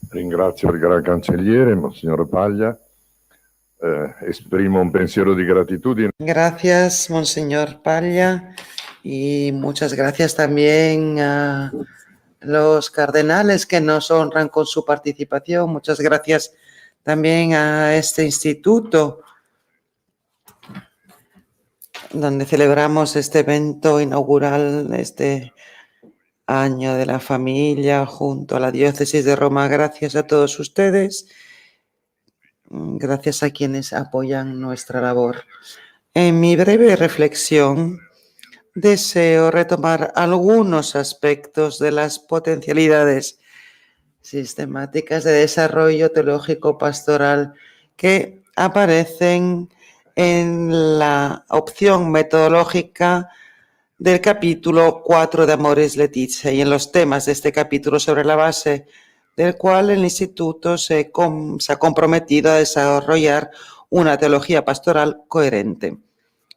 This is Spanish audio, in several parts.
Ringrazio il Gran Cancelliere, Monsignor Paglia. Esprimo un pensiero di gratitudine. Gracias, Monseñor Paglia, y muchas gracias también a los cardenales que nos honran con su participación. Muchas gracias también a este instituto donde celebramos este evento inaugural, este año de la familia junto a la Diócesis de Roma. Gracias a todos ustedes, gracias a quienes apoyan nuestra labor. En mi breve reflexión, deseo retomar algunos aspectos de las potencialidades sistemáticas de desarrollo teológico pastoral que aparecen en la opción metodológica del capítulo 4 de Amoris Laetitia y en los temas de este capítulo, sobre la base del cual el Instituto se ha comprometido a desarrollar una teología pastoral coherente.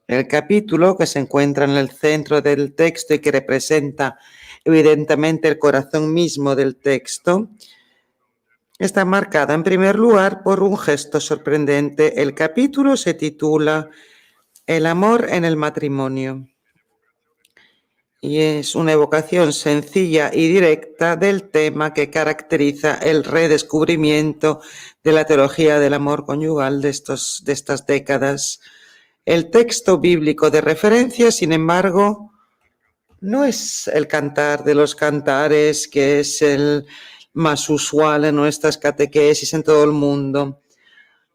El capítulo, que se encuentra en el centro del texto y que representa evidentemente el corazón mismo del texto, está marcada en primer lugar por un gesto sorprendente. El capítulo se titula El amor en el matrimonio y es una evocación sencilla y directa del tema que caracteriza el redescubrimiento de la teología del amor conyugal de estas décadas. El texto bíblico de referencia, sin embargo, no es el cantar de los cantares, que es el más usual en nuestras catequesis en todo el mundo,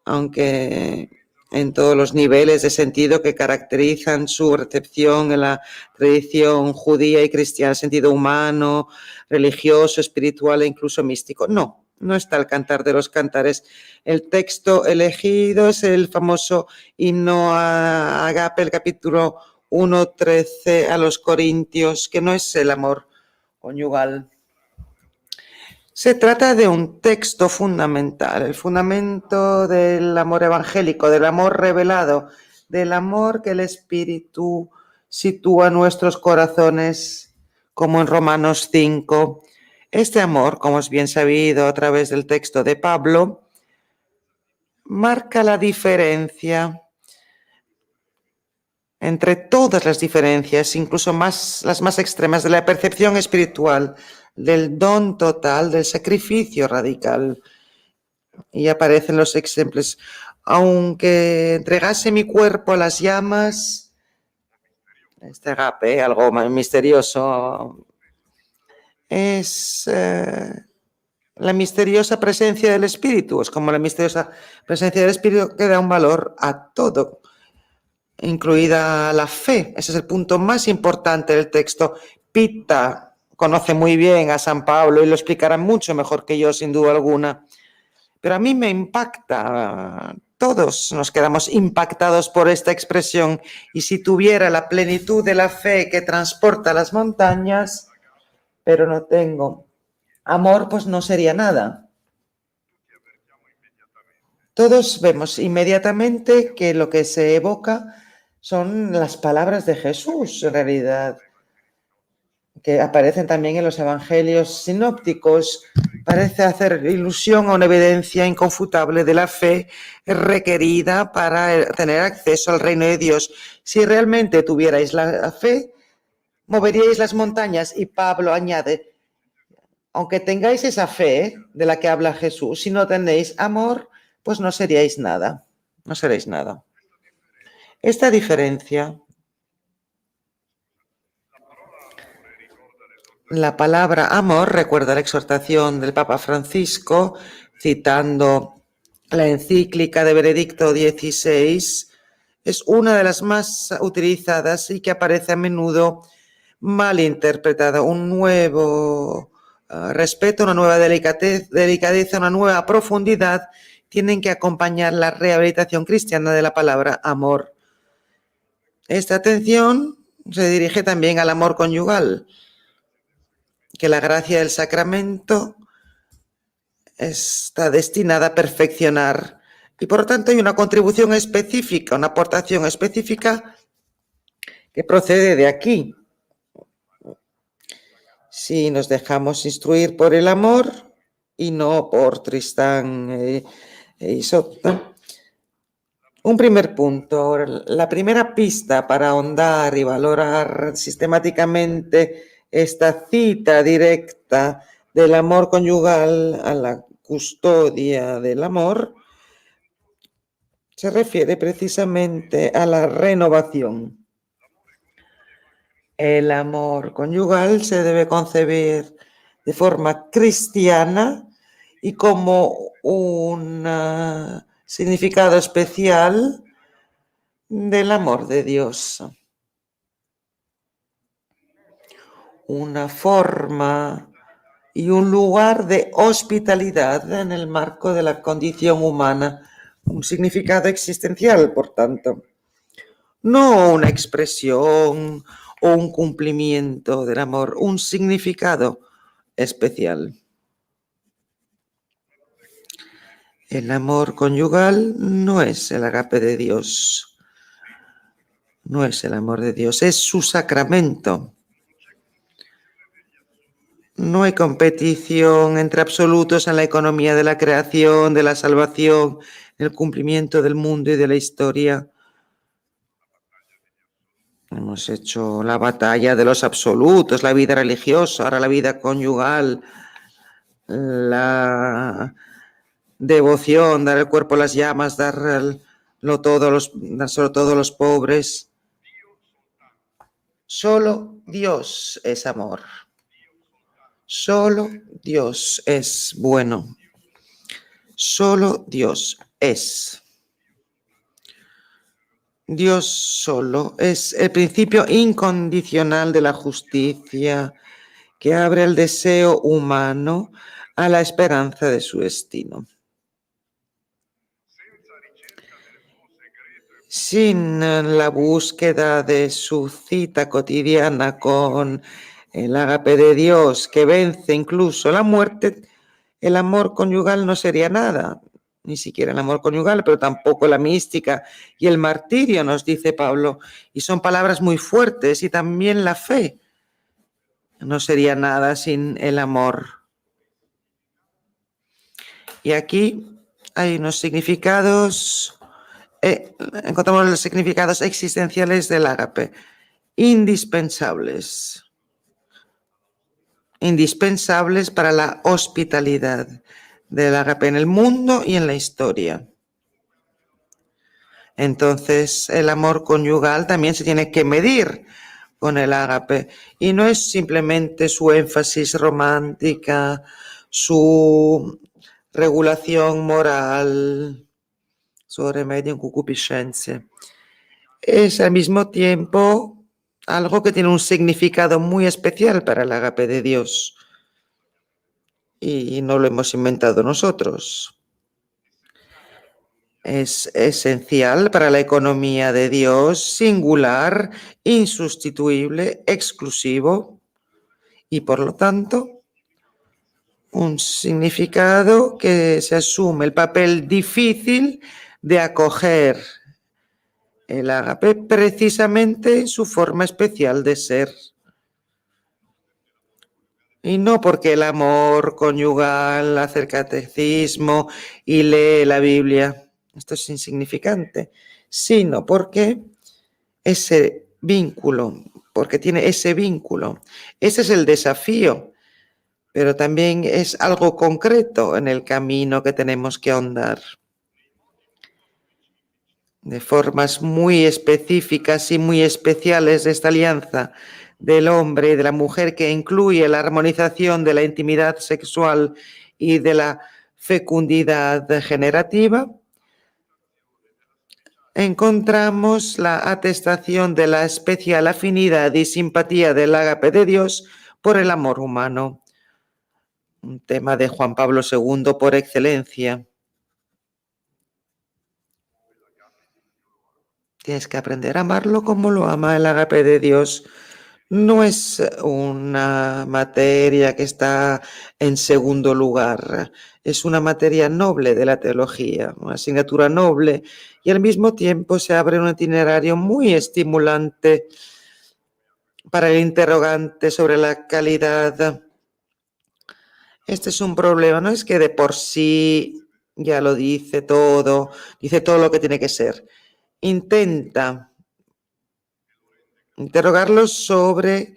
aunque en todos los niveles de sentido que caracterizan su recepción en la tradición judía y cristiana, sentido humano, religioso, espiritual e incluso místico. No está el cantar de los cantares. El texto elegido es el famoso himno a Agape, el capítulo 1:13 a los Corintios, que no es el amor conyugal. Se trata de un texto fundamental, el fundamento del amor evangélico, del amor revelado, del amor que el Espíritu sitúa en nuestros corazones, como en Romanos 5. Este amor, como es bien sabido a través del texto de Pablo, marca la diferencia entre todas las diferencias, incluso las más extremas, de la percepción espiritual, del don total, del sacrificio radical. Y aparecen los ejemplos. Aunque entregase mi cuerpo a las llamas, este agape, algo más misterioso, es la misteriosa presencia del Espíritu. Es como la misteriosa presencia del Espíritu que da un valor a todo, incluida la fe. Ese es el punto más importante del texto. Pita conoce muy bien a San Pablo y lo explicará mucho mejor que yo, sin duda alguna. Pero a mí me impacta. Todos nos quedamos impactados por esta expresión. Y si tuviera la plenitud de la fe que transporta las montañas, pero no tengo amor, pues no sería nada. Todos vemos inmediatamente que lo que se evoca son las palabras de Jesús, en realidad, que aparecen también en los evangelios sinópticos. Parece hacer ilusión a una evidencia inconfutable de la fe requerida para tener acceso al reino de Dios. Si realmente tuvierais la fe, moveríais las montañas. Y Pablo añade, aunque tengáis esa fe de la que habla Jesús, si no tenéis amor, pues no seríais nada, no seréis nada. Esta diferencia, la palabra amor, recuerda la exhortación del Papa Francisco, citando la encíclica de Benedicto XVI, es una de las más utilizadas y que aparece a menudo mal interpretada. Un nuevo respeto, una nueva delicadeza, una nueva profundidad tienen que acompañar la rehabilitación cristiana de la palabra amor. Esta atención se dirige también al amor conyugal, que la gracia del sacramento está destinada a perfeccionar y por lo tanto hay una contribución específica, una aportación específica que procede de aquí. Si nos dejamos instruir por el amor, y no por Tristán e Isotta. Un primer punto. Ahora, la primera pista para ahondar y valorar sistemáticamente esta cita directa del amor conyugal a la custodia del amor se refiere precisamente a la renovación. El amor conyugal se debe concebir de forma cristiana y como un significado especial del amor de Dios. Una forma y un lugar de hospitalidad en el marco de la condición humana. Un significado existencial, por tanto. No una expresión o un cumplimiento del amor, un significado especial. El amor conyugal no es el agape de Dios, no es el amor de Dios, es su sacramento. No hay competición entre absolutos en la economía de la creación, de la salvación, el cumplimiento del mundo y de la historia. Hemos hecho la batalla de los absolutos, la vida religiosa, ahora la vida conyugal, la devoción, dar el cuerpo a las llamas, dárselo todo a los pobres. Solo Dios es amor. Solo Dios es bueno. Solo Dios es. Dios solo es el principio incondicional de la justicia que abre el deseo humano a la esperanza de su destino. Sin la búsqueda de su cita cotidiana con el agape de Dios que vence incluso la muerte, el amor conyugal no sería nada, ni siquiera el amor conyugal, pero tampoco la mística y el martirio, nos dice Pablo, y son palabras muy fuertes, y también la fe no sería nada sin el amor. Y aquí hay unos significados, encontramos los significados existenciales del ágape, indispensables para la hospitalidad del ágape en el mundo y en la historia. Entonces, el amor conyugal también se tiene que medir con el ágape y no es simplemente su énfasis romántica, su regulación moral, su remedium concupiscentia. Es al mismo tiempo algo que tiene un significado muy especial para el ágape de Dios y no lo hemos inventado nosotros. Es esencial para la economía de Dios, singular, insustituible, exclusivo y por lo tanto un significado que se asume el papel difícil de acoger el ágape precisamente en su forma especial de ser. Y no porque el amor conyugal hace el catecismo y lee la Biblia, esto es insignificante, sino porque ese vínculo, porque tiene ese vínculo. Ese es el desafío, pero también es algo concreto en el camino que tenemos que ahondar. De formas muy específicas y muy especiales de esta alianza del hombre y de la mujer que incluye la armonización de la intimidad sexual y de la fecundidad generativa, encontramos la atestación de la especial afinidad y simpatía del ágape de Dios por el amor humano, un tema de Juan Pablo II por excelencia. Tienes que aprender a amarlo como lo ama el ágape de Dios. No es una materia que está en segundo lugar, es una materia noble de la teología, una asignatura noble, y al mismo tiempo se abre un itinerario muy estimulante para el interrogante sobre la calidad Este es un problema, no es que de por sí ya lo dice todo lo que tiene que ser. Intenta interrogarlos sobre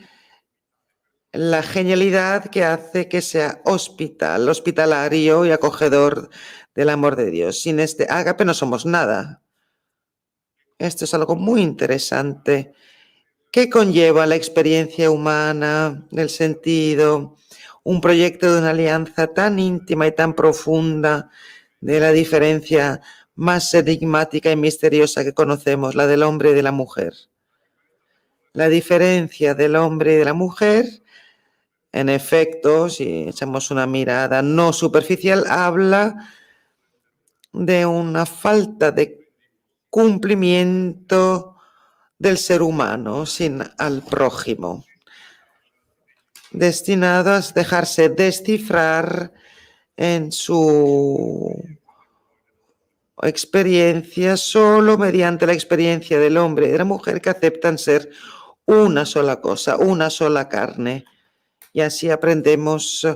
la genialidad que hace que sea hospitalario y acogedor del amor de Dios. Sin este ágape no somos nada. Esto es algo muy interesante. ¿Qué conlleva la experiencia humana, el sentido, un proyecto de una alianza tan íntima y tan profunda de la diferencia más enigmática y misteriosa que conocemos, la del hombre y de la mujer? La diferencia del hombre y de la mujer, en efecto, si echamos una mirada no superficial, habla de una falta de cumplimiento del ser humano sin al prójimo, destinado a dejarse descifrar en su experiencia solo mediante la experiencia del hombre y de la mujer que aceptan ser una sola cosa, una sola carne. Y así aprendemos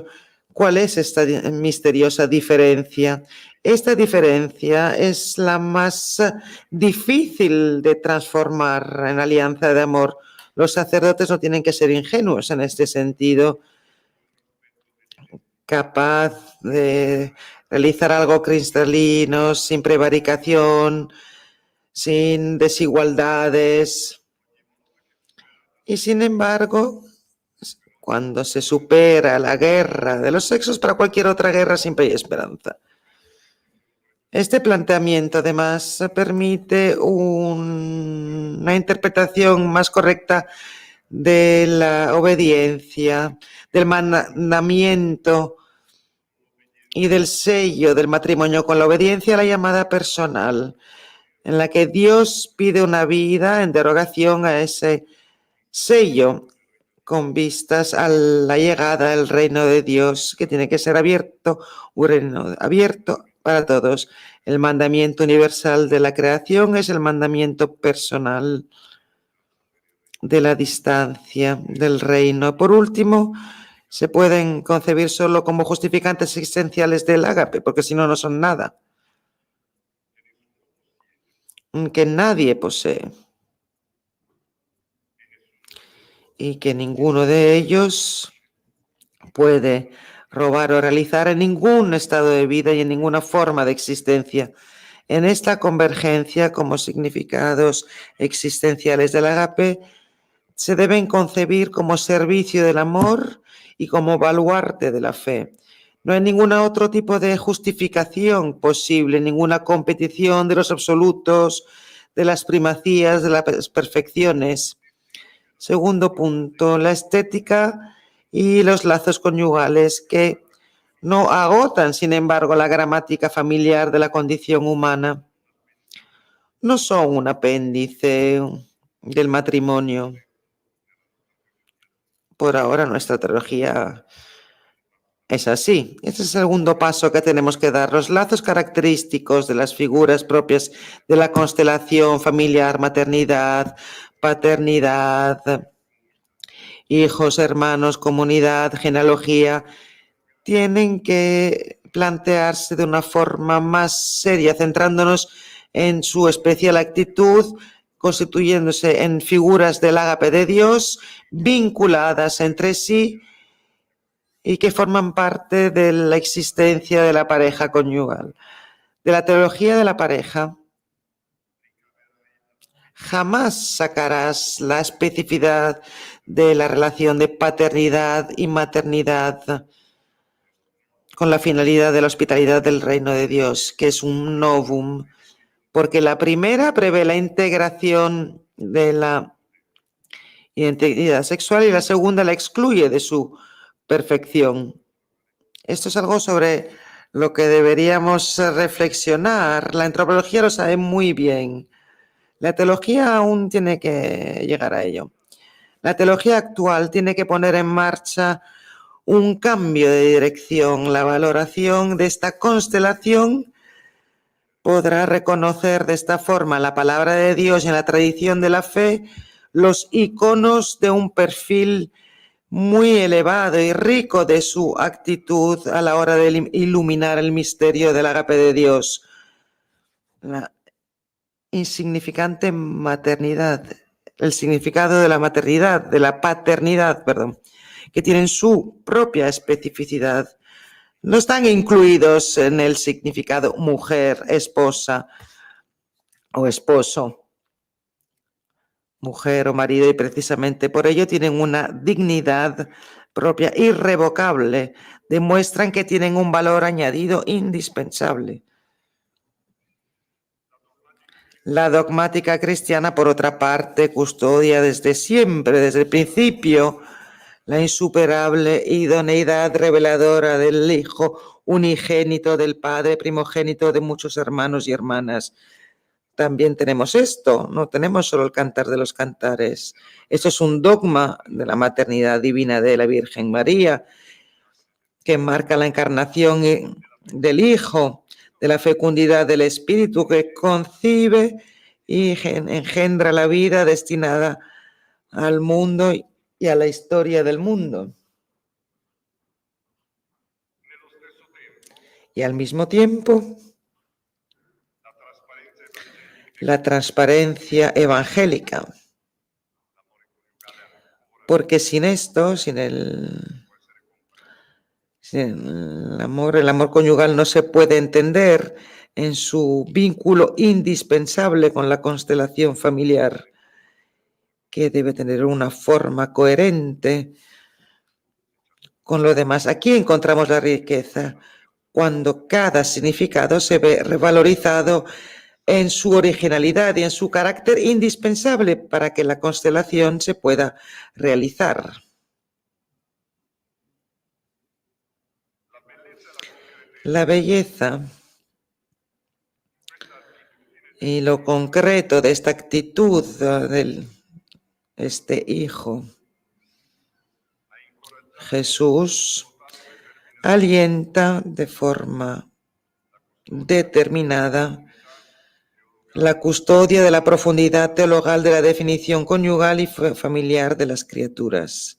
cuál es esta misteriosa diferencia. Esta diferencia es la más difícil de transformar en alianza de amor. Los sacerdotes no tienen que ser ingenuos en este sentido, capaz de realizar algo cristalino, sin prevaricación, sin desigualdades. Y sin embargo, cuando se supera la guerra de los sexos, para cualquier otra guerra siempre hay esperanza. Este planteamiento, además, permite una interpretación más correcta de la obediencia, del mandamiento y del sello del matrimonio con la obediencia a la llamada personal, en la que Dios pide una vida en derogación a ese sello, con vistas a la llegada del reino de Dios, que tiene que ser abierto, un reino abierto para todos. El mandamiento universal de la creación es el mandamiento personal de la distancia del reino. Por último, se pueden concebir solo como justificantes existenciales del ágape, porque si no, no son nada, que nadie posee y que ninguno de ellos puede robar o realizar en ningún estado de vida y en ninguna forma de existencia. En esta convergencia como significados existenciales del ágape se deben concebir como servicio del amor y como baluarte de la fe. No hay ningún otro tipo de justificación posible, ninguna competición de los absolutos, de las primacías, de las perfecciones. Segundo punto, la estética y los lazos conyugales que no agotan, sin embargo, la gramática familiar de la condición humana. No son un apéndice del matrimonio. Por ahora nuestra teología es así. Este es el segundo paso que tenemos que dar. Los lazos característicos de las figuras propias de la constelación familiar, maternidad, paternidad, hijos, hermanos, comunidad, genealogía, tienen que plantearse de una forma más seria, centrándonos en su especial actitud, constituyéndose en figuras del ágape de Dios, vinculadas entre sí y que forman parte de la existencia de la pareja conyugal. De la teología de la pareja, jamás sacarás la especificidad de la relación de paternidad y maternidad con la finalidad de la hospitalidad del reino de Dios, que es un novum, porque la primera prevé la integración de la identidad sexual y la segunda la excluye de su perfección. Esto es algo sobre lo que deberíamos reflexionar. La antropología lo sabe muy bien. La teología aún tiene que llegar a ello. La teología actual tiene que poner en marcha un cambio de dirección. La valoración de esta constelación podrá reconocer de esta forma la palabra de Dios y en la tradición de la fe los iconos de un perfil muy elevado y rico de su actitud a la hora de iluminar el misterio del ágape de Dios. La insignificante maternidad, el significado de la maternidad, de la paternidad, perdón, que tienen su propia especificidad. No están incluidos en el significado mujer, esposa o esposo, mujer o marido, y precisamente por ello tienen una dignidad propia irrevocable, demuestran que tienen un valor añadido indispensable. La dogmática cristiana, por otra parte, custodia desde siempre, desde el principio, la insuperable idoneidad reveladora del Hijo unigénito del Padre, primogénito de muchos hermanos y hermanas. También tenemos esto, no tenemos solo el cantar de los cantares. Esto es un dogma de la maternidad divina de la Virgen María, que marca la encarnación del Hijo, de la fecundidad del Espíritu, que concibe y engendra la vida destinada al mundo y a la historia del mundo. Y al mismo tiempo, la transparencia evangélica. Porque sin esto, sin el amor conyugal no se puede entender en su vínculo indispensable con la constelación familiar, que debe tener una forma coherente con lo demás. Aquí encontramos la riqueza, cuando cada significado se ve revalorizado en su originalidad y en su carácter indispensable para que la constelación se pueda realizar. La belleza y lo concreto de esta actitud de este Hijo Jesús alienta de forma determinada la custodia de la profundidad teologal de la definición conyugal y familiar de las criaturas.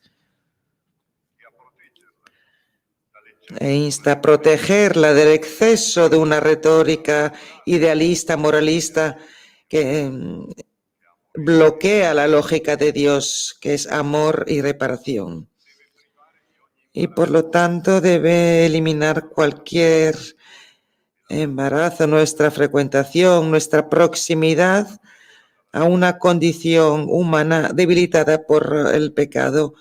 E insta a protegerla del exceso de una retórica idealista, moralista, que bloquea la lógica de Dios, que es amor y reparación. Y por lo tanto debe eliminar cualquier embarazo, nuestra frecuentación, nuestra proximidad a una condición humana debilitada por el pecado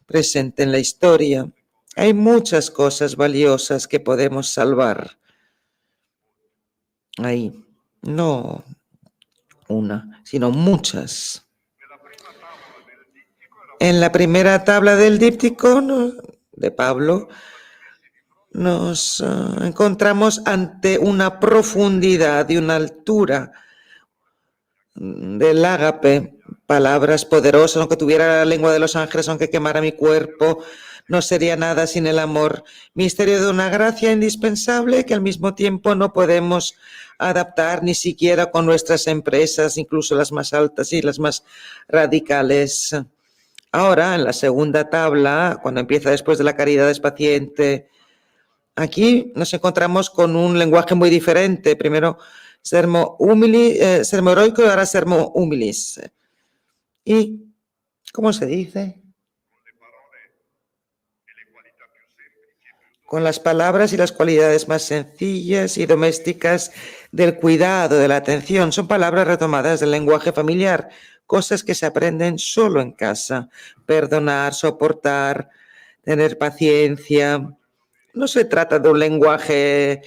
presente en la historia. Hay muchas cosas valiosas que podemos salvar ahí, no una, sino muchas. En la primera tabla del díptico de Pablo nos encontramos ante una profundidad y una altura del ágape, palabras poderosas, aunque tuviera la lengua de los ángeles, aunque quemara mi cuerpo, no sería nada sin el amor. Misterio de una gracia indispensable que al mismo tiempo no podemos adaptar ni siquiera con nuestras empresas, incluso las más altas y las más radicales. Ahora, en la segunda tabla, cuando empieza después de la caridad es paciente, aquí nos encontramos con un lenguaje muy diferente. Primero, sermo heroico y ahora sermo humilis. ¿Y cómo se dice? Con las palabras y las cualidades más sencillas y domésticas del cuidado, de la atención. Son palabras retomadas del lenguaje familiar, cosas que se aprenden solo en casa. Perdonar, soportar, tener paciencia. No se trata de un lenguaje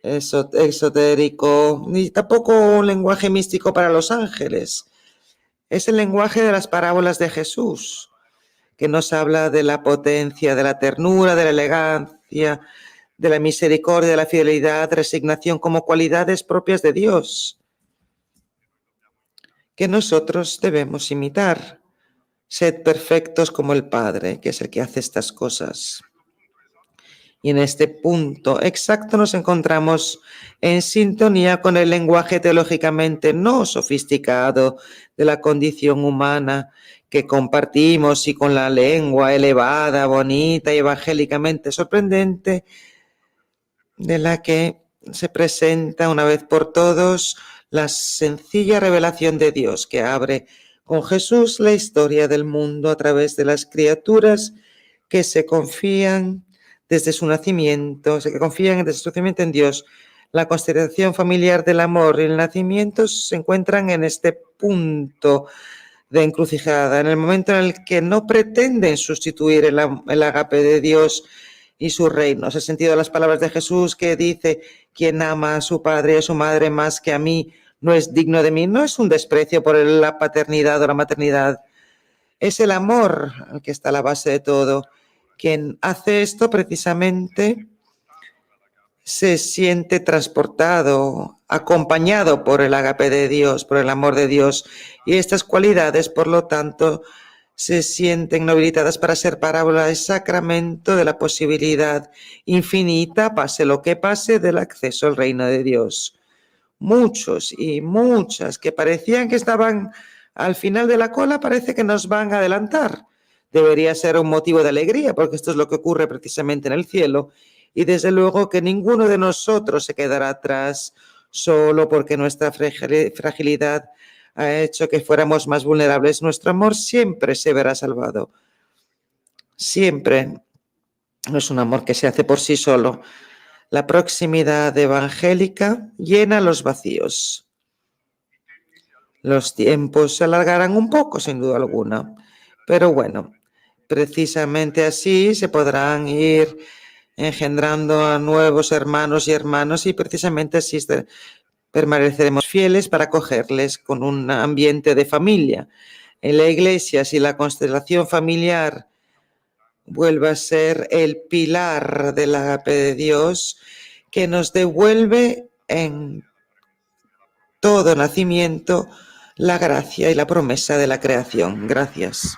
esotérico, ni tampoco un lenguaje místico para los ángeles. Es el lenguaje de las parábolas de Jesús, que nos habla de la potencia, de la ternura, de la elegancia, de la misericordia, de la fidelidad, resignación como cualidades propias de Dios, que nosotros debemos imitar. Sed perfectos como el Padre, que es el que hace estas cosas. Y en este punto exacto nos encontramos en sintonía con el lenguaje teológicamente no sofisticado de la condición humana, que compartimos y con la lengua elevada, bonita y evangélicamente sorprendente, de la que se presenta una vez por todos la sencilla revelación de Dios que abre con Jesús la historia del mundo a través de las criaturas que se confían desde su nacimiento, en Dios. La constelación familiar del amor y el nacimiento se encuentran en este punto de encrucijada, en el momento en el que no pretenden sustituir el agape de Dios y su reino. Es el sentido de las palabras de Jesús que dice: quien ama a su padre y a su madre más que a mí no es digno de mí. No es un desprecio por la paternidad o la maternidad, es el amor el que está a la base de todo. Quien hace esto precisamente se siente transportado, acompañado por el agape de Dios, por el amor de Dios, y estas cualidades, por lo tanto, se sienten no habilitadas para ser parábola y sacramento de la posibilidad infinita, pase lo que pase, del acceso al reino de Dios. Muchos y muchas que parecían que estaban al final de la cola, parece que nos van a adelantar. Debería ser un motivo de alegría, porque esto es lo que ocurre precisamente en el cielo. Y desde luego que ninguno de nosotros se quedará atrás solo porque nuestra fragilidad ha hecho que fuéramos más vulnerables. Nuestro amor siempre se verá salvado. Siempre. No es un amor que se hace por sí solo. La proximidad evangélica llena los vacíos. Los tiempos se alargarán un poco, sin duda alguna. Pero bueno, precisamente así se podrán ir engendrando a nuevos hermanos y hermanas, y precisamente así permaneceremos fieles para acogerles con un ambiente de familia. En la iglesia, si la constelación familiar vuelve a ser el pilar del agape de Dios, que nos devuelve en todo nacimiento la gracia y la promesa de la creación. Gracias.